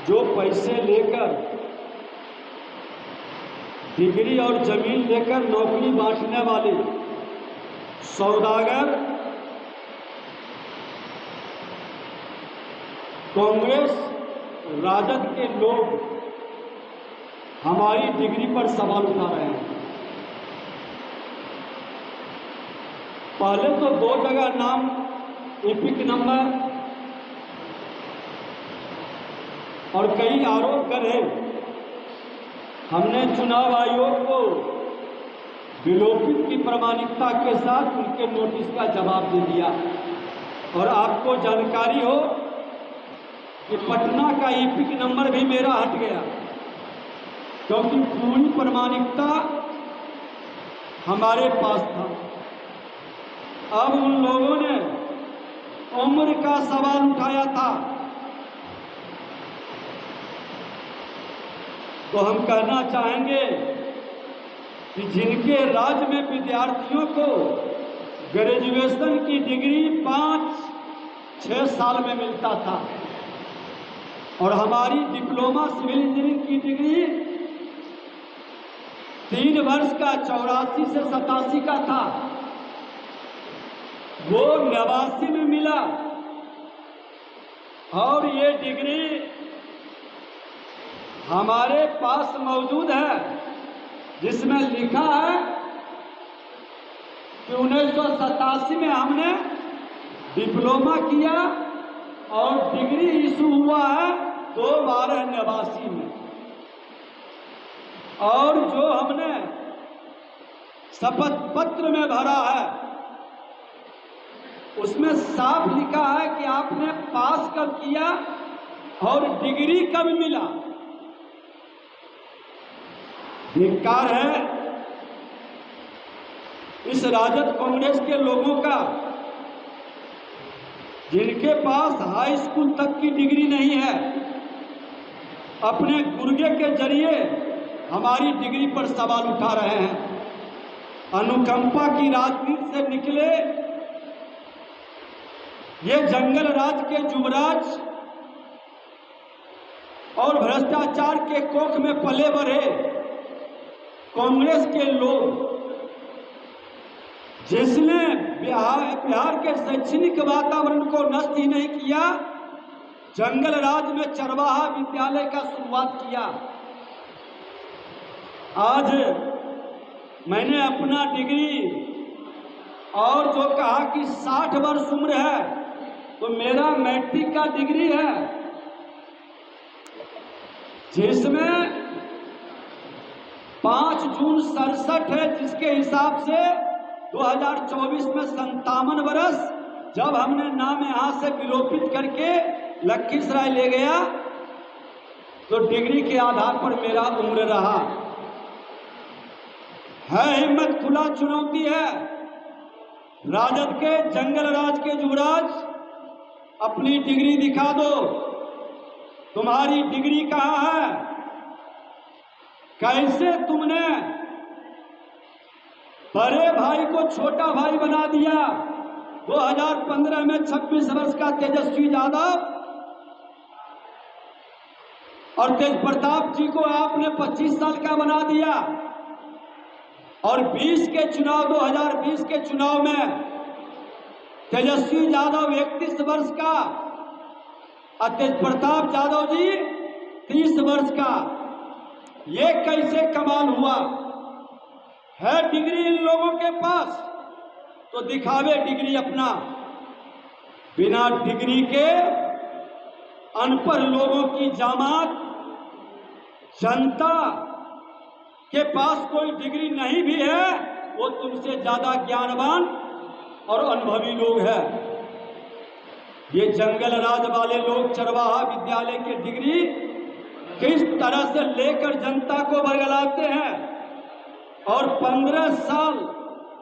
जो पैसे लेकर डिग्री और जमीन लेकर नौकरी बांटने वाले सौदागर कांग्रेस राजद के लोग हमारी डिग्री पर सवाल उठा रहे हैं। पहले तो 2 जगह नाम एपिक नंबर और कई आरोप करे। हमने चुनाव आयोग को विलोपित की प्रामाणिकता के साथ उनके नोटिस का जवाब दे दिया। और आपको जानकारी हो कि पटना का एपिक नंबर भी मेरा हट गया, क्योंकि पूरी प्रामाणिकता हमारे पास था। अब उन लोगों ने उम्र का सवाल उठाया था, तो हम कहना चाहेंगे कि जिनके राज्य में विद्यार्थियों को ग्रेजुएशन की डिग्री 5-6 साल में मिलता था और हमारी डिप्लोमा सिविल इंजीनियरिंग की डिग्री 3 वर्ष का 84 से 87 का था, वो 89 में मिला। और ये डिग्री हमारे पास मौजूद है, जिसमें लिखा है कि 1987 में हमने डिप्लोमा किया और डिग्री इशू हुआ है 2/12/89 में। और जो हमने शपथ पत्र में भरा है उसमें साफ लिखा है कि आपने पास कब किया और डिग्री कब मिला। धिक्कार है इस राजद कांग्रेस के लोगों का, जिनके पास हाई स्कूल तक की डिग्री नहीं है, अपने गुर्गे के जरिए हमारी डिग्री पर सवाल उठा रहे हैं। अनुकंपा की राजनीति से निकले ये जंगल राज के युवराज और भ्रष्टाचार के कोख में पले बढ़े कांग्रेस के लोग, जिसने बिहार के शैक्षणिक वातावरण को नष्ट ही नहीं किया, जंगल राज में चरवाहा विद्यालय का शुरुआत किया। आज मैंने अपना डिग्री और जो कहा कि 60 वर्ष उम्र है, तो मेरा मैट्रिक का डिग्री है, जिसमें 5 जून 67 है, जिसके हिसाब से 2024 में 57 वर्ष, जब हमने नाम यहाँ से विलोपित करके लखीसराय ले गया तो डिग्री के आधार पर मेरा उम्र रहा है। हिम्मत खुला चुनौती है, राजद के जंगल राज के युवराज, अपनी डिग्री दिखा दो। तुम्हारी डिग्री कहाँ है? कैसे तुमने बड़े भाई को छोटा भाई बना दिया? 2015 में 26 वर्ष का तेजस्वी यादव और तेज प्रताप जी को आपने 25 साल का बना दिया, और 2020 के चुनाव में तेजस्वी यादव 31 वर्ष का और तेज प्रताप यादव जी 30 वर्ष का। ये कैसे कमाल हुआ है? डिग्री इन लोगों के पास, तो दिखावे डिग्री अपना। बिना डिग्री के अनपढ़ लोगों की जमात, जनता के पास कोई डिग्री नहीं भी है, वो तुमसे ज्यादा ज्ञानवान और अनुभवी लोग हैं। ये जंगल राज वाले लोग चरवाहा विद्यालय की डिग्री किस तरह से लेकर जनता को बरगलाते हैं, और 15 साल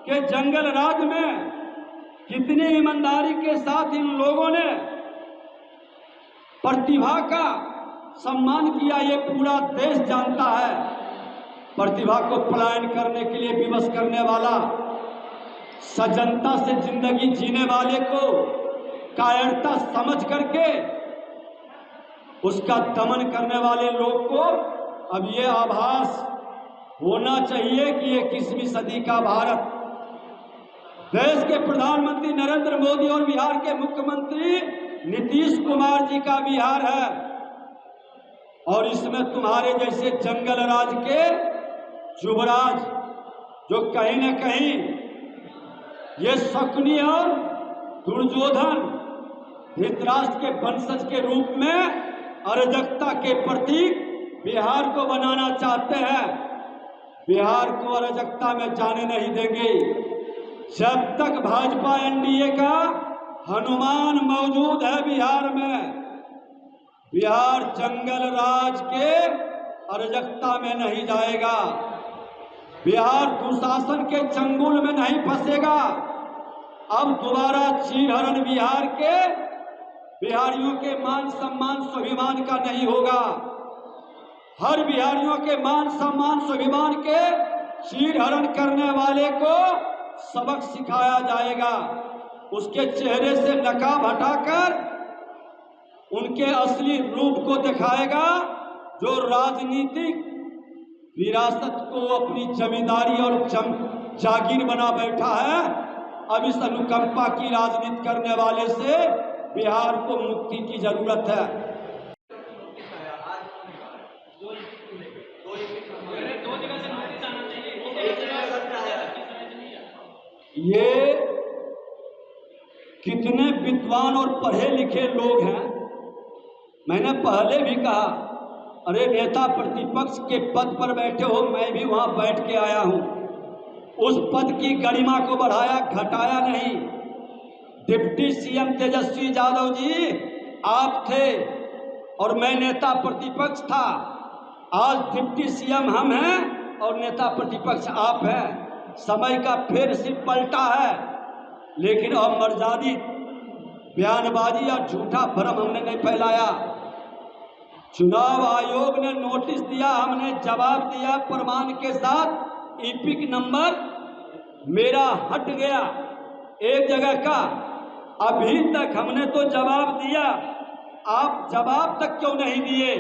के जंगल राज में कितनी ईमानदारी के साथ इन लोगों ने प्रतिभा का सम्मान किया, ये पूरा देश जानता है। प्रतिभा को पलायन करने के लिए विवश करने वाला, सजनता से जिंदगी जीने वाले को कायरता समझ करके उसका दमन करने वाले लोग को अब ये आभास होना चाहिए कि ये 21वीं सदी का भारत, देश के प्रधानमंत्री नरेंद्र मोदी और बिहार के मुख्यमंत्री नीतीश कुमार जी का बिहार है। और इसमें तुम्हारे जैसे जंगल राज के युवराज जो कहीं न कहीं ये शकुनी और दुर्योधन धृतराष्ट्र के वंशज के रूप में अराजकता के प्रतीक बिहार को बनाना चाहते हैं। बिहार को अराजकता में जाने नहीं देंगे। जब तक भाजपा एनडीए का हनुमान मौजूद है बिहार में, बिहार जंगल राज के अराजकता में नहीं जाएगा। बिहार दुशासन के चंगुल में नहीं फंसेगा। अब दोबारा चीरहरण बिहार के बिहारियों के मान सम्मान स्वाभिमान का नहीं होगा। हर बिहारियों के मान सम्मान स्वाभिमान के चीरहरण करने वाले को सबक सिखाया जाएगा। उसके चेहरे से नकाब हटाकर उनके असली रूप को दिखाएगा। जो राजनीतिक विरासत को अपनी जमींदारी और जागीर बना बैठा है, अब इस अनुकंपा की राजनीति करने वाले से बिहार को मुक्ति की जरूरत है। ये कितने विद्वान और पढ़े लिखे लोग हैं। मैंने पहले भी कहा, अरे नेता प्रतिपक्ष के पद पर बैठे हो, मैं भी वहां बैठ के आया हूं। उस पद की गरिमा को बढ़ाया घटाया नहीं। डिप्टी सीएम तेजस्वी यादव जी आप थे और मैं नेता प्रतिपक्ष था। आज डिप्टी सीएम हम हैं और नेता प्रतिपक्ष आप हैं। समय का फेर सिर्फ पलटा है, लेकिन अब मर्यादी बयानबाजी या झूठा भ्रम हमने नहीं फैलाया। चुनाव आयोग ने नोटिस दिया, हमने जवाब दिया प्रमाण के साथ। ईपिक नंबर मेरा हट गया एक जगह का। अभी तक हमने तो जवाब दिया, आप जवाब तक क्यों नहीं दिए?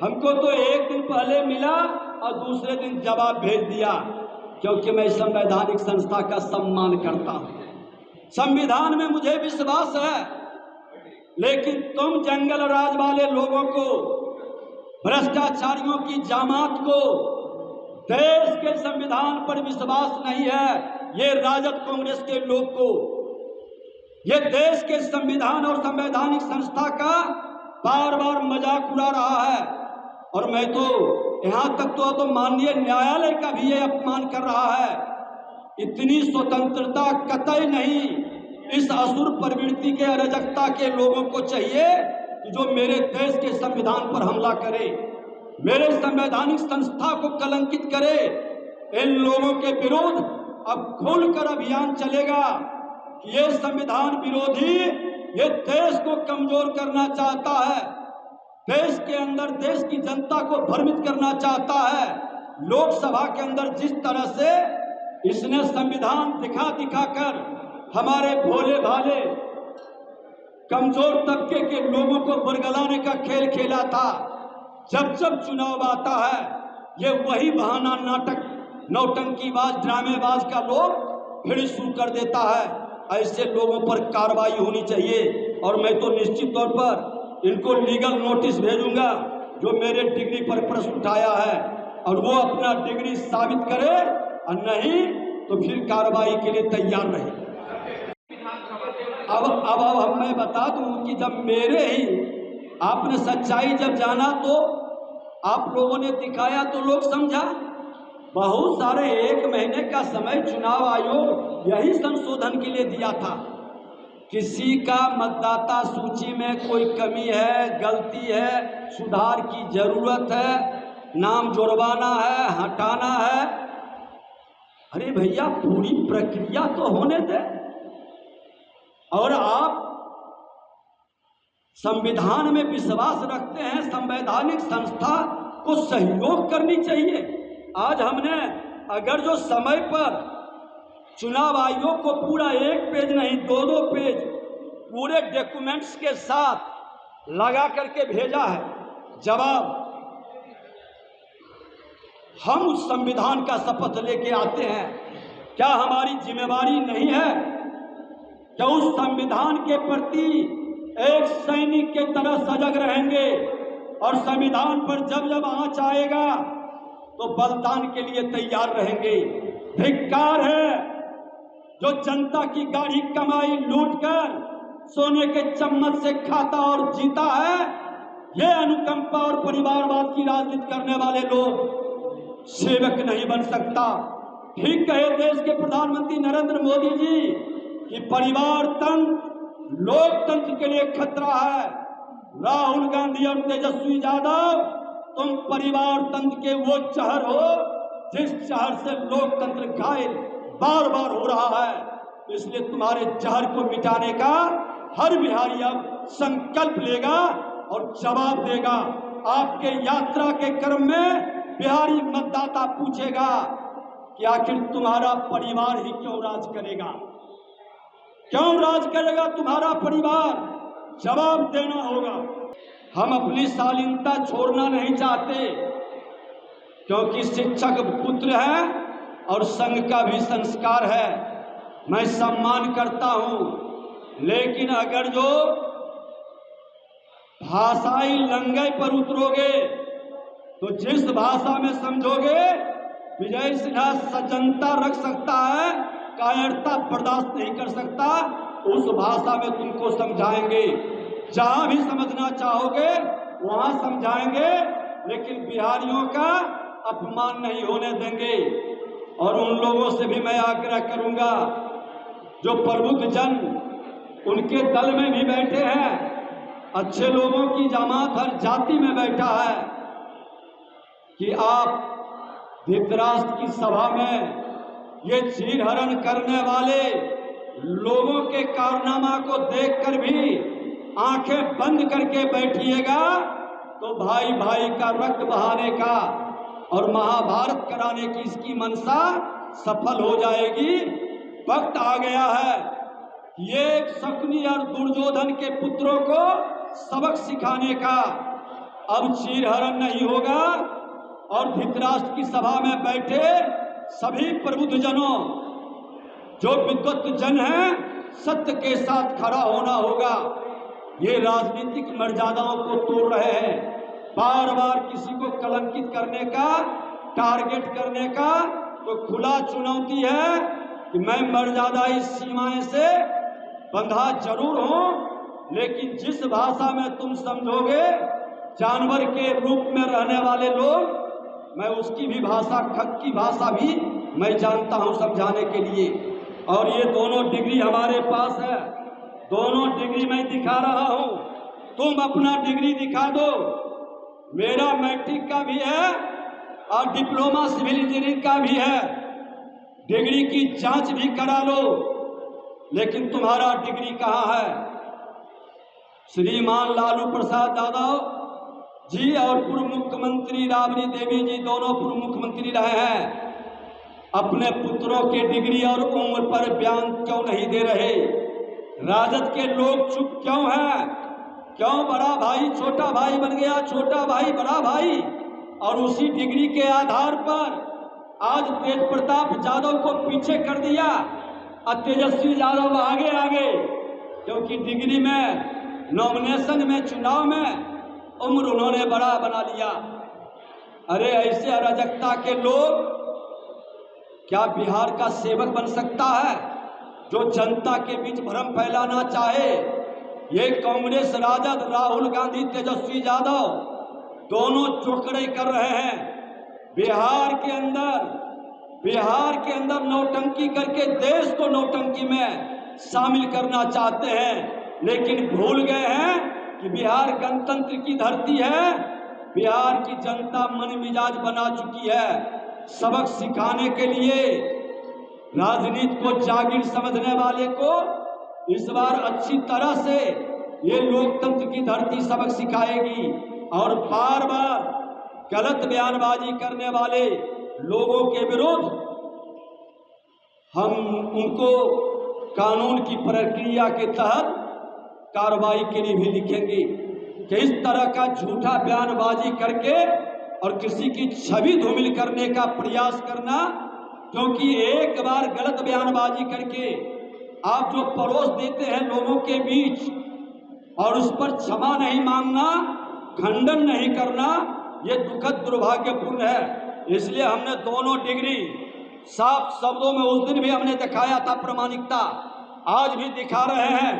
हमको तो एक दिन पहले मिला और दूसरे दिन जवाब भेज दिया, क्योंकि मैं संवैधानिक संस्था का सम्मान करता हूं। संविधान में मुझे विश्वास है, लेकिन तुम जंगल राज वाले लोगों को, भ्रष्टाचारियों की जमात को देश के संविधान पर विश्वास नहीं है। ये राजद कांग्रेस के लोग को ये देश के संविधान और संवैधानिक संस्था का बार बार मजाक उड़ा रहा है। और मैं तो यहाँ तक तो माननीय न्यायालय का भी ये अपमान कर रहा है। इतनी स्वतंत्रता कतई नहीं। इस असुर प्रवृत्ति के अराजकता के लोगों को चाहिए कि जो मेरे देश के संविधान पर हमला करे, मेरे संवैधानिक संस्था को कलंकित करे, इन लोगों के विरुद्ध अब खुलकर अभियान चलेगा कि ये संविधान विरोधी ये देश को कमजोर करना चाहता है, देश के अंदर देश की जनता को भ्रमित करना चाहता है। लोकसभा के अंदर जिस तरह से इसने संविधान दिखा दिखाकर हमारे भोले भाले कमजोर तबके के लोगों को बरगलाने का खेल खेला था, जब जब चुनाव आता है ये वही बहाना नाटक नौटंकीबाज ड्रामेबाज का लोग फिर शुरू कर देता है। ऐसे लोगों पर कार्रवाई होनी चाहिए और मैं तो निश्चित तौर पर इनको लीगल नोटिस भेजूंगा जो मेरे डिग्री पर प्रश्न उठाया है, और वो अपना डिग्री साबित करे, और नहीं तो फिर कार्रवाई के लिए तैयार रहे। अब मैं बता दूं कि जब मेरे ही आपने सच्चाई जब जाना तो आप लोगों ने दिखाया तो लोग समझा। बहुत सारे 1 महीने का समय चुनाव आयोग यही संशोधन के लिए दिया था। किसी का मतदाता सूची में कोई कमी है, गलती है, सुधार की जरूरत है, नाम जुड़वाना है, हटाना है, अरे भैया पूरी प्रक्रिया तो होने दे। और आप संविधान में विश्वास रखते हैं, संवैधानिक संस्था को सहयोग करनी चाहिए। आज हमने अगर जो समय पर चुनाव आयोग को पूरा 1 पेज नहीं 2-2 पेज पूरे डॉक्यूमेंट्स के साथ लगा करके भेजा है। जवाब, हम उस संविधान का शपथ लेके आते हैं, क्या हमारी जिम्मेवारी नहीं है कि उस संविधान के प्रति एक सैनिक के तरह सजग रहेंगे और संविधान पर जब जब आंच आएगा तो बलिदान के लिए तैयार रहेंगे। धिक्कार है जो जनता की गाढ़ी कमाई लूटकर सोने के चम्मच से खाता और जीता है। ये अनुकंपा और परिवारवाद की राजनीति करने वाले लोग सेवक नहीं बन सकता। ठीक कहे देश के प्रधानमंत्री नरेंद्र मोदी जी कि परिवार तंत्र लोकतंत्र के लिए खतरा है। राहुल गांधी और तेजस्वी यादव, तुम परिवार तंत्र के वो जहर हो जिस जहर से लोकतंत्र घायल बार बार हो रहा है। इसलिए तुम्हारे जहर को मिटाने का हर बिहारी अब संकल्प लेगा और जवाब देगा। आपके यात्रा के क्रम में बिहारी मतदाता पूछेगा कि आखिर तुम्हारा परिवार ही क्यों राज करेगा, क्यों राज करेगा तुम्हारा परिवार? जवाब देना होगा। हम अपनी शालीनता छोड़ना नहीं चाहते, क्योंकि शिक्षक पुत्र है और संघ का भी संस्कार है। मैं सम्मान करता हूं, लेकिन अगर जो भाषाई लंगई पर उतरोगे तो जिस भाषा में समझोगे विजय सिन्हा सज्जनता रख सकता है, कायरता बर्दाश्त नहीं कर सकता, उस भाषा में तुमको समझाएंगे। जहां भी समझना चाहोगे वहां समझाएंगे, लेकिन बिहारियों का अपमान नहीं होने देंगे। और उन लोगों से भी मैं आग्रह करूंगा जो प्रबुद्ध जन उनके दल में भी बैठे हैं, अच्छे लोगों की जमात हर जाति में बैठा है, कि आप धृतराष्ट्र की सभा में ये चीरहरण करने वाले लोगों के कारनामा को देखकर भी आंखें बंद करके बैठिएगा तो भाई भाई का रक्त बहाने का और महाभारत कराने की इसकी मनसा सफल हो जाएगी। वक्त आ गया है ये शकुनी और दुर्योधन के पुत्रों को सबक सिखाने का। अब चीरहरण नहीं होगा और धृतराष्ट्र की सभा में बैठे सभी प्रबुद्ध जनों, जो विद्वत जन हैं, सत्य के साथ खड़ा होना होगा। ये राजनीतिक मर्यादाओं को तोड़ रहे हैं, बार बार किसी को कलंकित करने का, टारगेट करने का तो खुला चुनौती है कि मैं मर्यादाई सीमाएं से बंधा जरूर हूं, लेकिन जिस भाषा में तुम समझोगे जानवर के रूप में रहने वाले लोग, मैं उसकी भी भाषा, खत की भाषा भी मैं जानता हूं समझाने के लिए। और ये दोनों डिग्री हमारे पास है, दोनों डिग्री मैं दिखा रहा हूं, तुम अपना डिग्री दिखा दो। मेरा मैट्रिक का भी है और डिप्लोमा सिविल इंजीनियरिंग का भी है, डिग्री की जांच भी करा लो, लेकिन तुम्हारा डिग्री कहाँ है? श्रीमान लालू प्रसाद यादव जी और पूर्व मुख्यमंत्री राबड़ी देवी जी दोनों पूर्व मुख्यमंत्री रहे हैं, अपने पुत्रों के डिग्री और उम्र पर बयान क्यों नहीं दे रहे? राजद के लोग चुप क्यों हैं? क्यों बड़ा भाई छोटा भाई बन गया, छोटा भाई बड़ा भाई, और उसी डिग्री के आधार पर आज तेज प्रताप यादव को पीछे कर दिया और तेजस्वी यादव आगे आगे, क्योंकि डिग्री में, नॉमिनेशन में, चुनाव में उम्र उन्होंने बड़ा बना लिया। अरे ऐसे अराजकता के लोग क्या बिहार का सेवक बन सकता है? जो जनता के बीच भ्रम फैलाना चाहे, ये कांग्रेस, राजद, राहुल गांधी, तेजस्वी यादव दोनों चौकड़े कर रहे हैं। बिहार के अंदर नौटंकी करके देश को नौटंकी में शामिल करना चाहते हैं, लेकिन भूल गए हैं कि बिहार गणतंत्र की धरती है। बिहार की जनता मन मिजाज बना चुकी है। सबक सिखाने के लिए राजनीति को जागीर समझने वाले को इस बार अच्छी तरह से ये लोकतंत्र की धरती सबक सिखाएगी, और बार बार गलत बयानबाजी करने वाले लोगों के विरुद्ध हम उनको कानून की प्रक्रिया के तहत कार्रवाई के लिए भी लिखेंगे। कि इस तरह का झूठा बयानबाजी करके और किसी की छवि धूमिल करने का प्रयास करना, क्योंकि एक बार गलत बयानबाजी करके आप जो परोस देते हैं लोगों के बीच और उस पर क्षमा नहीं मांगना, खंडन नहीं करना, ये दुखद दुर्भाग्यपूर्ण है। इसलिए हमने दोनों डिग्री साफ शब्दों में उस दिन भी हमने दिखाया था प्रमाणिकता, आज भी दिखा रहे हैं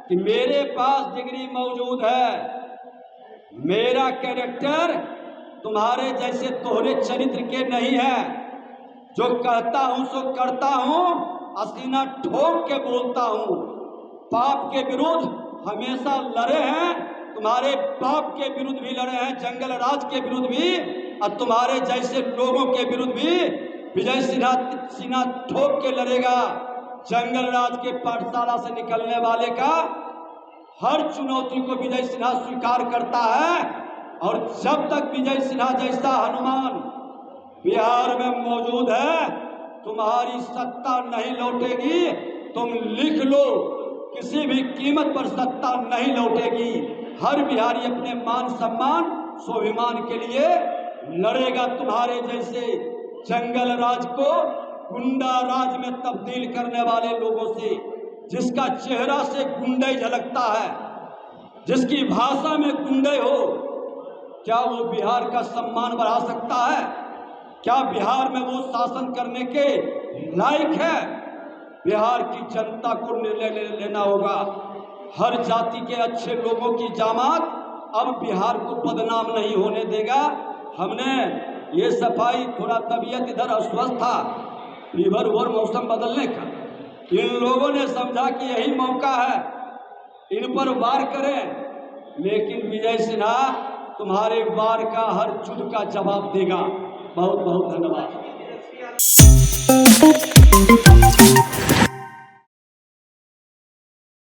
कि मेरे पास डिग्री मौजूद है। मेरा कैरेक्टर तुम्हारे जैसे दोहरे चरित्र के नहीं है। जो कहता हूं सो करता हूं, असीना ठोक के बोलता हूं। पाप के विरुद्ध हमेशा लड़े हैं, तुम्हारे बाप के विरुद्ध भी लड़े हैं, जंगल राज के विरुद्ध भी, और तुम्हारे जैसे लोगों के विरुद्ध भी विजय सिन्हा सीना ठोक के लड़ेगा। जंगल राज के पाठशाला से निकलने वाले का हर चुनौती को विजय सिन्हा स्वीकार करता है, और जब तक विजय सिन्हा जैसा हनुमान बिहार में मौजूद है, तुम्हारी सत्ता नहीं लौटेगी। तुम लिख लो, किसी भी कीमत पर सत्ता नहीं लौटेगी। हर बिहारी अपने मान सम्मान स्वाभिमान के लिए लड़ेगा तुम्हारे जैसे जंगल राज को गुंडा राज में तब्दील करने वाले लोगों से, जिसका चेहरा से गुंडे झलकता है, जिसकी भाषा में गुंडे हो। क्या वो बिहार का सम्मान बढ़ा सकता है? क्या बिहार में वो शासन करने के लायक है? बिहार की जनता को निर्णय लेना होगा। हर जाति के अच्छे लोगों की जामात अब बिहार को बदनाम नहीं होने देगा। हमने ये सफाई, थोड़ा तबीयत इधर अस्वस्थ था, फीवर और मौसम बदलने का, इन लोगों ने समझा कि यही मौका है, इन पर वार करें। लेकिन विजय सिन्हा तुम्हारे वार का हर युद्ध का जवाब देगा। बहुत बहुत धन्यवाद।